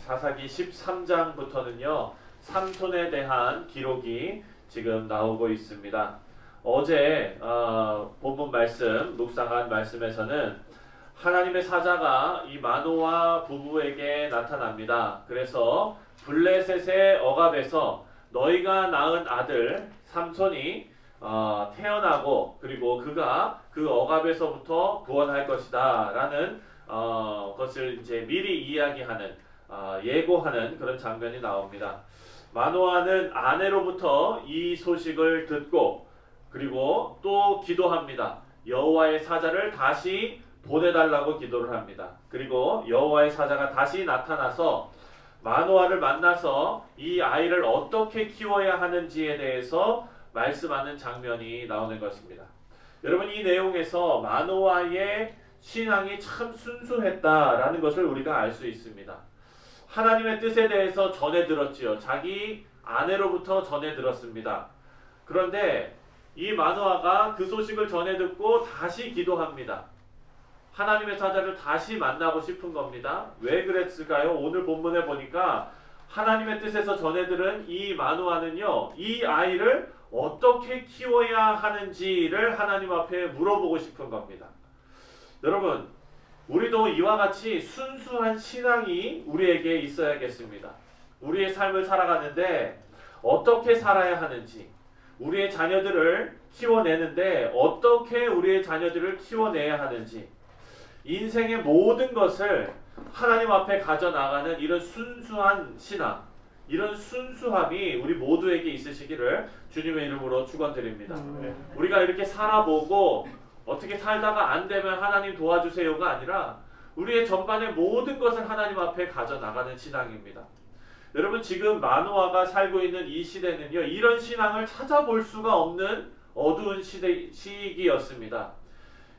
사사기 13장부터는요 삼손에 대한 기록이 지금 나오고 있습니다. 어제 본문 말씀 묵상한 말씀에서는 하나님의 사자가 이 마노아 부부에게 나타납니다. 그래서 블레셋의 억압에서 너희가 낳은 아들 삼손이 태어나고 그리고 그가 그 억압에서부터 구원할 것이다 라는 것을 이제 미리 이야기하는 예고하는 그런 장면이 나옵니다. 마노아는 아내로부터 이 소식을 듣고 그리고 또 기도합니다. 여호와의 사자를 다시 보내달라고 기도를 합니다. 그리고 여호와의 사자가 다시 나타나서 마노아를 만나서 이 아이를 어떻게 키워야 하는지에 대해서 말씀하는 장면이 나오는 것입니다. 여러분, 이 내용에서 마노아의 신앙이 참 순수했다라는 것을 우리가 알 수 있습니다. 하나님의 뜻에 대해서 전해 들었지요. 자기 아내로부터 전해 들었습니다. 그런데 이 마노아가 그 소식을 전해 듣고 다시 기도합니다. 하나님의 사자를 다시 만나고 싶은 겁니다. 왜 그랬을까요? 오늘 본문에 보니까 하나님의 뜻에서 전해 들은 이 마노아는요, 이 아이를 어떻게 키워야 하는지를 하나님 앞에 물어보고 싶은 겁니다. 여러분, 우리도 이와 같이 순수한 신앙이 우리에게 있어야겠습니다. 우리의 삶을 살아가는데 어떻게 살아야 하는지, 우리의 자녀들을 키워내는데 어떻게 우리의 자녀들을 키워내야 하는지, 인생의 모든 것을 하나님 앞에 가져나가는 이런 순수한 신앙, 이런 순수함이 우리 모두에게 있으시기를 주님의 이름으로 축원드립니다. 우리가 이렇게 살아보고 어떻게 살다가 안 되면 하나님 도와주세요가 아니라 우리의 전반의 모든 것을 하나님 앞에 가져나가는 신앙입니다. 여러분, 지금 마노아가 살고 있는 이 시대는요, 이런 신앙을 찾아볼 수가 없는 어두운 시기였습니다.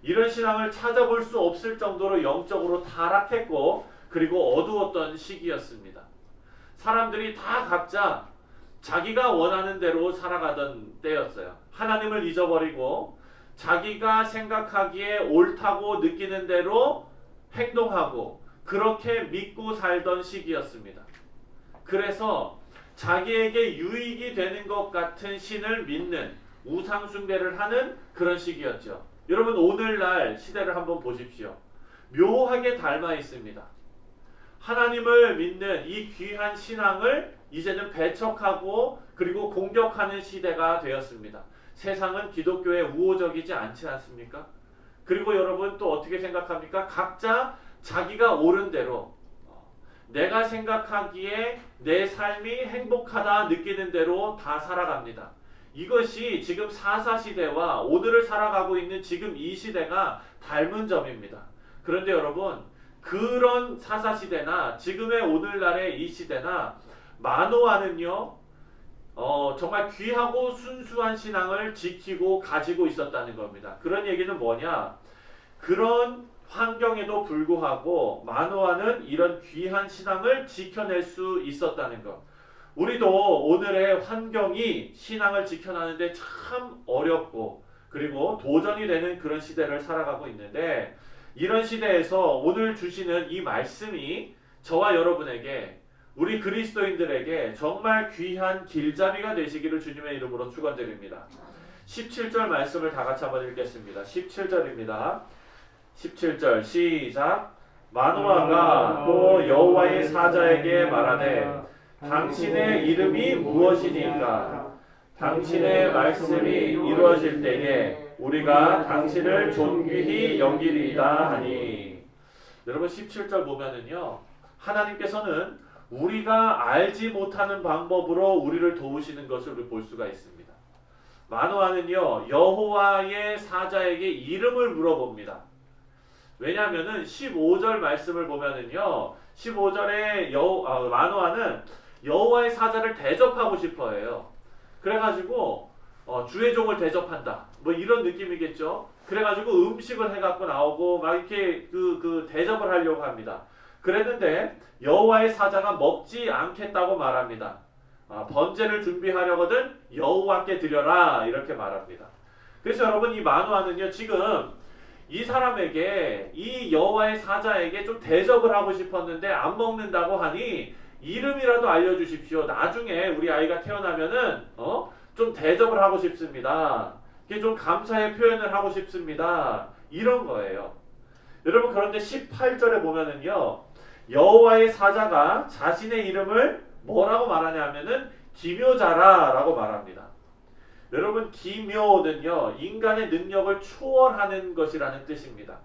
이런 신앙을 찾아볼 수 없을 정도로 영적으로 타락했고 그리고 어두웠던 시기였습니다. 사람들이 다 각자 자기가 원하는 대로 살아가던 때였어요. 하나님을 잊어버리고 자기가 생각하기에 옳다고 느끼는 대로 행동하고 그렇게 믿고 살던 시기였습니다. 그래서 자기에게 유익이 되는 것 같은 신을 믿는 우상 숭배를 하는 그런 시기였죠. 여러분, 오늘날 시대를 한번 보십시오. 묘하게 닮아 있습니다. 하나님을 믿는 이 귀한 신앙을 이제는 배척하고 그리고 공격하는 시대가 되었습니다. 세상은 기독교에 우호적이지 않지 않습니까? 그리고 여러분 또 어떻게 생각합니까? 각자 자기가 옳은 대로, 내가 생각하기에 내 삶이 행복하다 느끼는 대로 다 살아갑니다. 이것이 지금 사사시대와 오늘을 살아가고 있는 지금 이 시대가 닮은 점입니다. 그런데 여러분, 그런 사사시대나 지금의 오늘날의 이 시대나 마노아는요, 정말 귀하고 순수한 신앙을 지키고 가지고 있었다는 겁니다. 그런 얘기는 뭐냐? 그런 환경에도 불구하고 마노아는 이런 귀한 신앙을 지켜낼 수 있었다는 것. 우리도 오늘의 환경이 신앙을 지켜나는데 참 어렵고 그리고 도전이 되는 그런 시대를 살아가고 있는데, 이런 시대에서 오늘 주시는 이 말씀이 저와 여러분에게, 우리 그리스도인들에게 정말 귀한 길잡이가 되시기를 주님의 이름으로 축원드립니다. 17절 말씀을 다 같이 한번 읽겠습니다. 17절입니다. 17절 시작. 마노아가 또 여호와의 사자에게 말하되 당신의 이름이 무엇이니까? 당신의 말씀이 이루어질 때에 우리가 당신을 존귀히 여기리이다 하니. 여러분, 17절 보면은요, 하나님께서는 우리가 알지 못하는 방법으로 우리를 도우시는 것을 우리 볼 수가 있습니다. 마노아는요, 여호와의 사자에게 이름을 물어봅니다. 왜냐하면은 15절 말씀을 보면은요, 15절에 마노아는 여호와의 사자를 대접하고 싶어해요. 그래가지고 주의 종을 대접한다, 뭐 이런 느낌이겠죠. 그래가지고 음식을 해갖고 나오고 막 이렇게 그 대접을 하려고 합니다. 그랬는데 여호와의 사자가 먹지 않겠다고 말합니다. 번제를 준비하려거든 여호와께 드려라 이렇게 말합니다. 그래서 여러분, 이 마노아는요, 지금 이 사람에게 이 여호와의 사자에게 좀 대접을 하고 싶었는데 안 먹는다고 하니 이름이라도 알려주십시오. 나중에 우리 아이가 태어나면은 좀 대접을 하고 싶습니다. 이게 좀 감사의 표현을 하고 싶습니다. 이런 거예요. 여러분 그런데 18절에 보면은요. 여호와의 사자가 자신의 이름을 뭐라고 말하냐면은 기묘자라라고 말합니다. 여러분 기묘는요. 인간의 능력을 초월하는 것이라는 뜻입니다.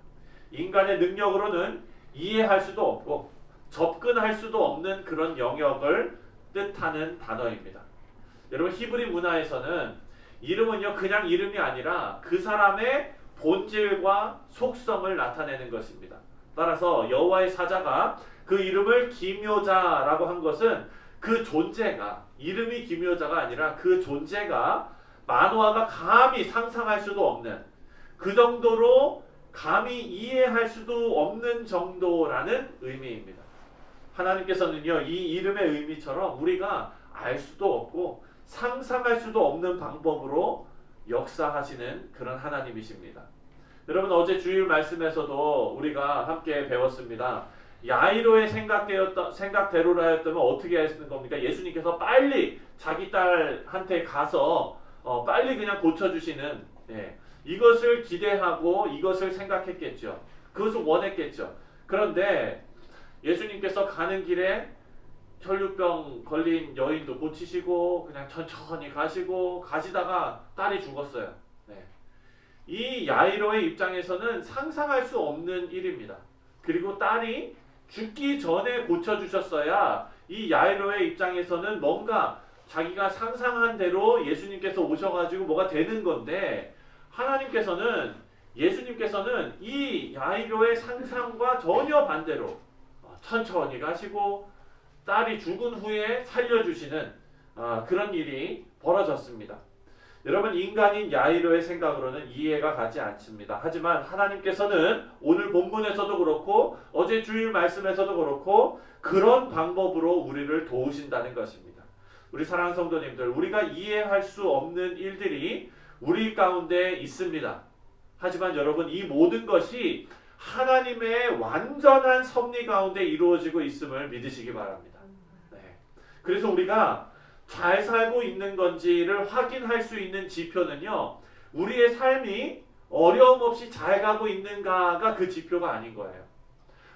인간의 능력으로는 이해할 수도 없고 접근할 수도 없는 그런 영역을 뜻하는 단어입니다. 여러분 히브리 문화에서는 이름은요 그냥 이름이 아니라 그 사람의 본질과 속성을 나타내는 것입니다. 따라서 여호와의 사자가 그 이름을 기묘자라고 한 것은 그 존재가 이름이 기묘자가 아니라 그 존재가 만화가 감히 상상할 수도 없는 그 정도로 감히 이해할 수도 없는 정도라는 의미입니다. 하나님께서는요 이 이름의 의미처럼 우리가 알 수도 없고 상상할 수도 없는 방법으로 역사하시는 그런 하나님이십니다. 여러분 어제 주일 말씀에서도 우리가 함께 배웠습니다. 야이로의 생각대로라였다면 어떻게 하시는 겁니까? 예수님께서 빨리 자기 딸한테 가서 빨리 그냥 고쳐주시는 이것을 기대하고 이것을 생각했겠죠. 그것을 원했겠죠. 그런데 예수님께서 가는 길에 혈류병 걸린 여인도 고치시고 그냥 천천히 가시다가 딸이 죽었어요. 이 야이로의 입장에서는 상상할 수 없는 일입니다. 그리고 딸이 죽기 전에 고쳐주셨어야 이 야이로의 입장에서는 뭔가 자기가 상상한 대로 예수님께서 오셔가지고 뭐가 되는 건데 예수님께서는 이 야이로의 상상과 전혀 반대로 천천히 가시고 딸이 죽은 후에 살려주시는 그런 일이 벌어졌습니다. 여러분 인간인 야이로의 생각으로는 이해가 가지 않습니다. 하지만 하나님께서는 오늘 본문에서도 그렇고 어제 주일 말씀에서도 그렇고 그런 방법으로 우리를 도우신다는 것입니다. 우리 사랑하는 성도님들, 우리가 이해할 수 없는 일들이 우리 가운데 있습니다. 하지만 여러분 이 모든 것이 하나님의 완전한 섭리 가운데 이루어지고 있음을 믿으시기 바랍니다. 그래서 우리가 잘 살고 있는 건지를 확인할 수 있는 지표는요. 우리의 삶이 어려움 없이 잘 가고 있는가가 그 지표가 아닌 거예요.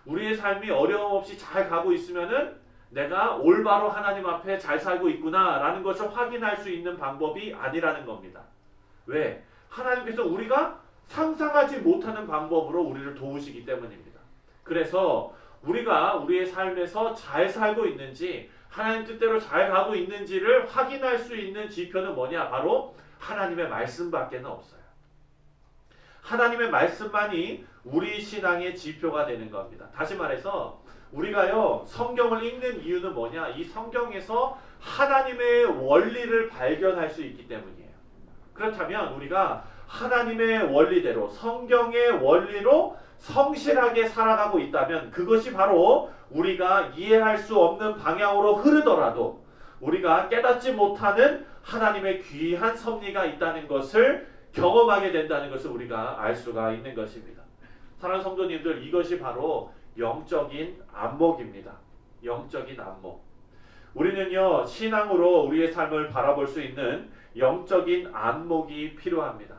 우리의 삶이 어려움 없이 잘 가고 있으면은 내가 올바로 하나님 앞에 잘 살고 있구나 라는 것을 확인할 수 있는 방법이 아니라는 겁니다. 왜? 하나님께서 우리가 상상하지 못하는 방법으로 우리를 도우시기 때문입니다. 그래서 우리가 우리의 삶에서 잘 살고 있는지 하나님 뜻대로 잘 가고 있는지를 확인할 수 있는 지표는 뭐냐? 바로 하나님의 말씀밖에는 없어요. 하나님의 말씀만이 우리 신앙의 지표가 되는 겁니다. 다시 말해서 우리가요 성경을 읽는 이유는 뭐냐? 이 성경에서 하나님의 원리를 발견할 수 있기 때문이에요. 그렇다면 우리가 하나님의 원리대로 성경의 원리로 성실하게 살아가고 있다면 그것이 바로 우리가 이해할 수 없는 방향으로 흐르더라도 우리가 깨닫지 못하는 하나님의 귀한 섭리가 있다는 것을 경험하게 된다는 것을 우리가 알 수가 있는 것입니다. 사랑하는 성도님들, 이것이 바로 영적인 안목입니다. 영적인 안목. 우리는요 신앙으로 우리의 삶을 바라볼 수 있는 영적인 안목이 필요합니다.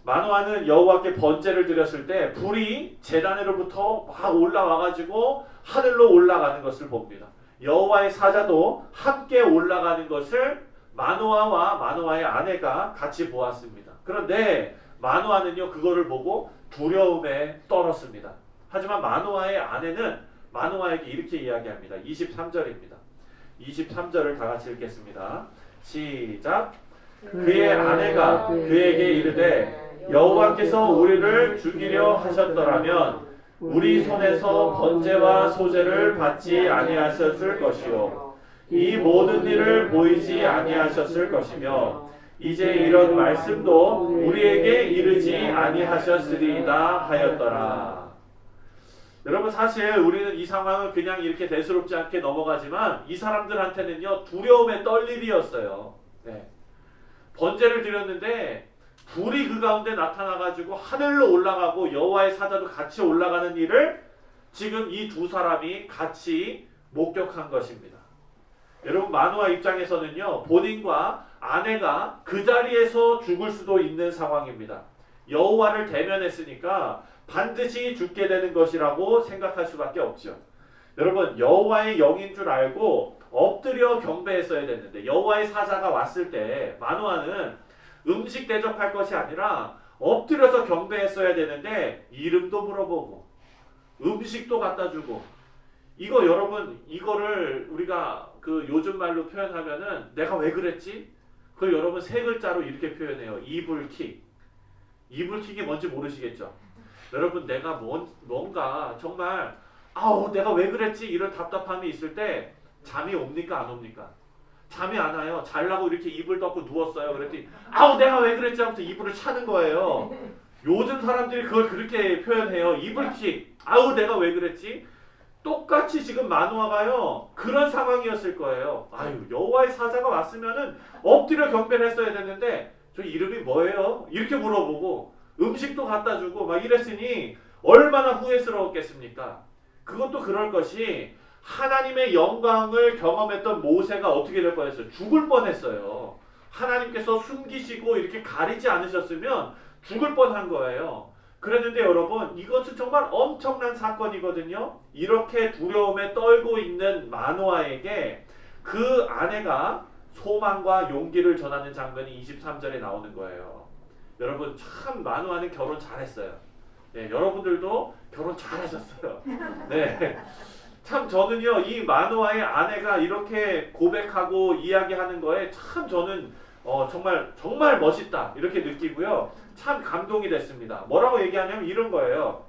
마노아는 여호와께 번제를 드렸을 때 불이 제단으로부터 막 올라와가지고 하늘로 올라가는 것을 봅니다. 여호와의 사자도 함께 올라가는 것을 마노아와 마노아의 아내가 같이 보았습니다. 그런데 마노아는요 그거를 보고 두려움에 떨었습니다. 하지만 마노아의 아내는 마노아에게 이렇게 이야기합니다. 23절입니다. 23절을 다 같이 읽겠습니다. 시작. 그의 아내가 그에게 이르되 여호와께서 우리를 죽이려 하셨더라면 우리 손에서 번제와 소제를 받지 아니하셨을 것이요 이 모든 일을 보이지 아니하셨을 것이며 이제 이런 말씀도 우리에게 이르지 아니하셨으리이다 하였더라. 여러분 사실 우리는 이 상황을 그냥 이렇게 대수롭지 않게 넘어가지만 이 사람들한테는요 두려움에 떨 일이었어요. 번제를 드렸는데 불이 그 가운데 나타나가지고 하늘로 올라가고 여호와의 사자도 같이 올라가는 일을 지금 이 두 사람이 같이 목격한 것입니다. 여러분 마노아 입장에서는요, 본인과 아내가 그 자리에서 죽을 수도 있는 상황입니다. 여호와를 대면했으니까 반드시 죽게 되는 것이라고 생각할 수밖에 없죠. 여러분 여호와의 영인 줄 알고 엎드려 경배했어야 됐는데, 여호와의 사자가 왔을 때 마노아는 음식 대접할 것이 아니라 엎드려서 경배했어야 되는데 이름도 물어보고 음식도 갖다 주고, 이거 여러분 이거를 우리가 그 요즘 말로 표현하면은 내가 왜 그랬지? 그걸 여러분 세 글자로 이렇게 표현해요. 이불킥. 이불킥이 뭔지 모르시겠죠? 여러분 내가 뭔가 정말 내가 왜 그랬지? 이런 답답함이 있을 때 잠이 옵니까 안 옵니까? 잠이 안 와요. 자려고 이렇게 이불 덮고 누웠어요. 그랬더니 내가 왜 그랬지? 하면서 이불을 차는 거예요. 요즘 사람들이 그걸 그렇게 표현해요. 이불킥. 내가 왜 그랬지? 똑같이 지금 마노아가요 그런 상황이었을 거예요. 여호와의 사자가 왔으면은 엎드려 경배를 했어야 됐는데 저 이름이 뭐예요? 이렇게 물어보고 음식도 갖다 주고 막 이랬으니 얼마나 후회스러웠겠습니까? 그것도 그럴 것이 하나님의 영광을 경험했던 모세가 어떻게 될 뻔했어요? 죽을 뻔했어요. 하나님께서 숨기시고 이렇게 가리지 않으셨으면 죽을 뻔한 거예요. 그랬는데 여러분 이것은 정말 엄청난 사건이거든요. 이렇게 두려움에 떨고 있는 마노아에게 그 아내가 소망과 용기를 전하는 장면이 23절에 나오는 거예요. 여러분 참 마노아는 결혼 잘했어요. 네, 여러분들도 결혼 잘하셨어요. 네, 참 저는요 이 마노아의 아내가 이렇게 고백하고 이야기하는 거에 참 저는 정말 멋있다 이렇게 느끼고요. 참 감동이 됐습니다. 뭐라고 얘기하냐면 이런 거예요.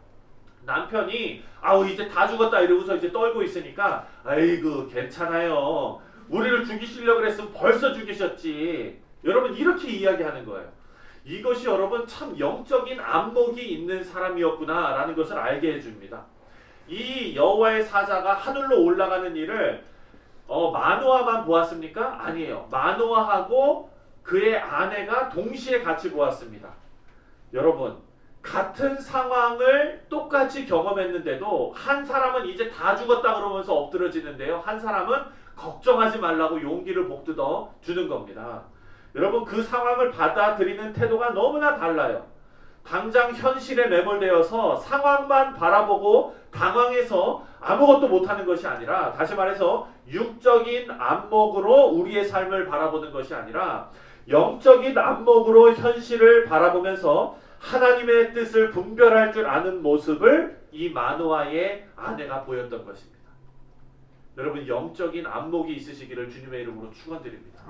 남편이 이제 다 죽었다 이러고서 이제 떨고 있으니까 아이고 괜찮아요. 우리를 죽이시려고 그랬으면 벌써 죽이셨지. 여러분 이렇게 이야기하는 거예요. 이것이 여러분 참 영적인 안목이 있는 사람이었구나 라는 것을 알게 해줍니다. 이 여호와의 사자가 하늘로 올라가는 일을 마노아만 보았습니까? 아니에요. 마노아하고 그의 아내가 동시에 같이 보았습니다. 여러분 같은 상황을 똑같이 경험했는데도 한 사람은 이제 다 죽었다 그러면서 엎드러지는데요, 한 사람은 걱정하지 말라고 용기를 복돋아 주는 겁니다. 여러분 그 상황을 받아들이는 태도가 너무나 달라요. 당장 현실에 매몰되어서 상황만 바라보고 당황해서 아무것도 못하는 것이 아니라, 다시 말해서 육적인 안목으로 우리의 삶을 바라보는 것이 아니라 영적인 안목으로 현실을 바라보면서 하나님의 뜻을 분별할 줄 아는 모습을 이 마노아의 아내가 보였던 것입니다. 여러분 영적인 안목이 있으시기를 주님의 이름으로 축원드립니다.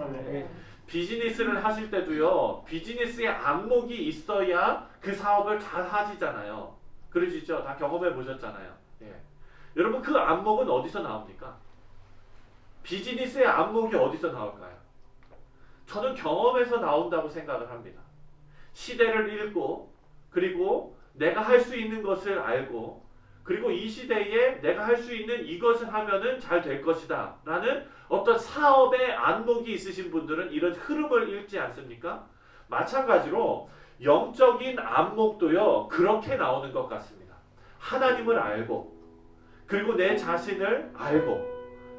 비즈니스를 하실 때도요, 비즈니스의 안목이 있어야 그 사업을 잘 하시잖아요. 그러시죠? 다 경험해 보셨잖아요. 예. 여러분 그 안목은 어디서 나옵니까? 비즈니스의 안목이 어디서 나올까요? 저는 경험에서 나온다고 생각을 합니다. 시대를 읽고, 그리고 내가 할 수 있는 것을 알고, 그리고 이 시대에 내가 할 수 있는 이것을 하면은 잘 될 것이다 라는 어떤 사업의 안목이 있으신 분들은 이런 흐름을 읽지 않습니까? 마찬가지로 영적인 안목도요 그렇게 나오는 것 같습니다. 하나님을 알고, 그리고 내 자신을 알고,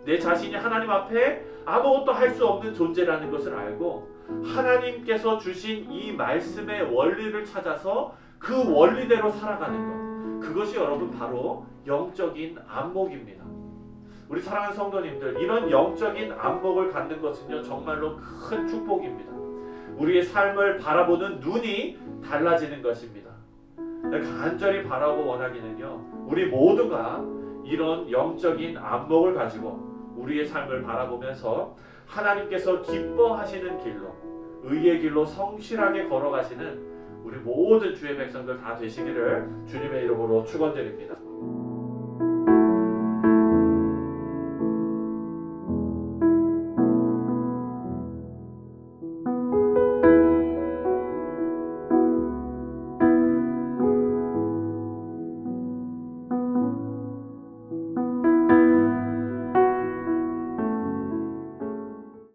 내 자신이 하나님 앞에 아무것도 할 수 없는 존재라는 것을 알고, 하나님께서 주신 이 말씀의 원리를 찾아서 그 원리대로 살아가는 것, 그것이 여러분 바로 영적인 안목입니다. 우리 사랑하는 성도님들, 이런 영적인 안목을 갖는 것은요 정말로 큰 축복입니다. 우리의 삶을 바라보는 눈이 달라지는 것입니다. 간절히 바라고 원하기는요, 우리 모두가 이런 영적인 안목을 가지고 우리의 삶을 바라보면서 하나님께서 기뻐하시는 길로, 의의 길로 성실하게 걸어가시는 우리 모든 주의 백성들 다 되시기를 주님의 이름으로 축원드립니다.